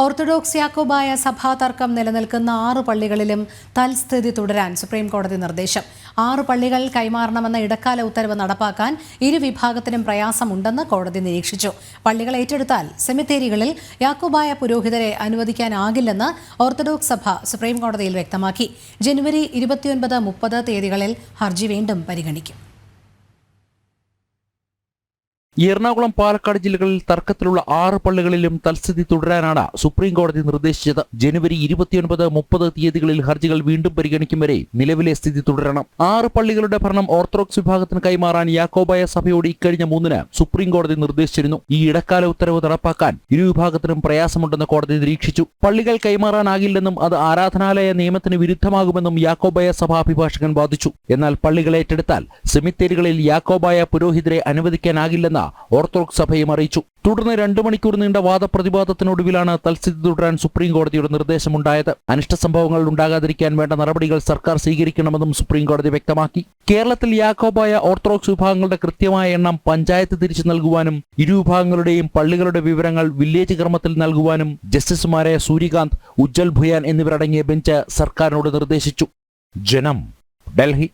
Orthodox Yakobaya സഭാ തർക്കം നിലനിൽക്കുന്ന 6 പള്ളികളിലും തൽസ്ഥിതി തുടരാൻ സുപ്രീംകോടതി നിർദ്ദേശം. 6 പള്ളികൾ കൈമാറണമെന്ന ഇടക്കാല ഉത്തരവ് നടപ്പാക്കാൻ ഇരുവിഭാഗത്തിനും പ്രയാസമുണ്ടെന്ന് കോടതി നിരീക്ഷിച്ചു. പള്ളികൾ ഏറ്റെടുത്താൽ സെമിത്തേരികളിൽ യാക്കോബായ പുരോഹിതരെ അനുവദിക്കാനാകില്ലെന്ന് ഓർത്തഡോക്സ് സഭ സുപ്രീംകോടതിയിൽ വ്യക്തമാക്കി. ജനുവരി 29-30 തീയതികളിൽ ഹർജി വീണ്ടും പരിഗണിക്കും. എറണാകുളം, പാലക്കാട് ജില്ലകളിൽ തർക്കത്തിലുള്ള 6 പള്ളികളിലും തൽസ്ഥിതി തുടരാനാണ് സുപ്രീംകോടതി നിർദ്ദേശിച്ചത്. ജനുവരി 29-30 തീയതികളിൽ ഹർജികൾ വീണ്ടും പരിഗണിക്കും വരെ നിലവിലെ സ്ഥിതി തുടരണം. 6 പള്ളികളുടെ ഭരണം ഓർത്തഡോക്സ് വിഭാഗത്തിന് കൈമാറാൻ യാക്കോബായ സഭയോട് ഇക്കഴിഞ്ഞ 3-ന് സുപ്രീംകോടതി നിർദ്ദേശിച്ചിരുന്നു. ഈ ഇടക്കാല ഉത്തരവ് നടപ്പാക്കാൻ ഇരുവിഭാഗത്തിനും പ്രയാസമുണ്ടെന്ന് കോടതി നിരീക്ഷിച്ചു. പള്ളികൾ കൈമാറാനാകില്ലെന്നും അത് ആരാധനാലയ നിയമത്തിന് വിരുദ്ധമാകുമെന്നും യാക്കോബായ സഭാ അഭിഭാഷകൻ വാദിച്ചു. എന്നാൽ പള്ളികൾ ഏറ്റെടുത്താൽ സെമിത്തേരികളിൽ യാക്കോബായ പുരോഹിതരെ അനുവദിക്കാനാകില്ലെന്ന് ഓർത്തഡോക്സ് സഭയും അറിയിച്ചു. തുടർന്ന് 2 മണിക്കൂർ നീണ്ട വാദപ്രതിവാദത്തിനൊടുവിലാണ് തൽസ്ഥിതി തുടരാൻ സുപ്രീംകോടതിയുടെ നിർദ്ദേശമുണ്ടായത്. അനിഷ്ട സംഭവങ്ങൾ ഉണ്ടാകാതിരിക്കാൻ വേണ്ട നടപടികൾ സർക്കാർ സ്വീകരിക്കണമെന്നും സുപ്രീംകോടതി വ്യക്തമാക്കി. കേരളത്തിൽ യാക്കോബായ ഓർത്തഡോക്സ് വിഭാഗങ്ങളുടെ കൃത്യമായ എണ്ണം പഞ്ചായത്ത് തിരിച്ചു നൽകുവാനും ഇരുവിഭാഗങ്ങളുടെയും പള്ളികളുടെ വിവരങ്ങൾ വില്ലേജ് ക്രമത്തിൽ നൽകുവാനും ജസ്റ്റിസുമാരായ സൂര്യകാന്ത്, ഉജ്ജൽ ഭുയാൻ എന്നിവരടങ്ങിയ ബെഞ്ച് സർക്കാരിനോട് നിർദ്ദേശിച്ചു. ജനം, ഡൽഹി.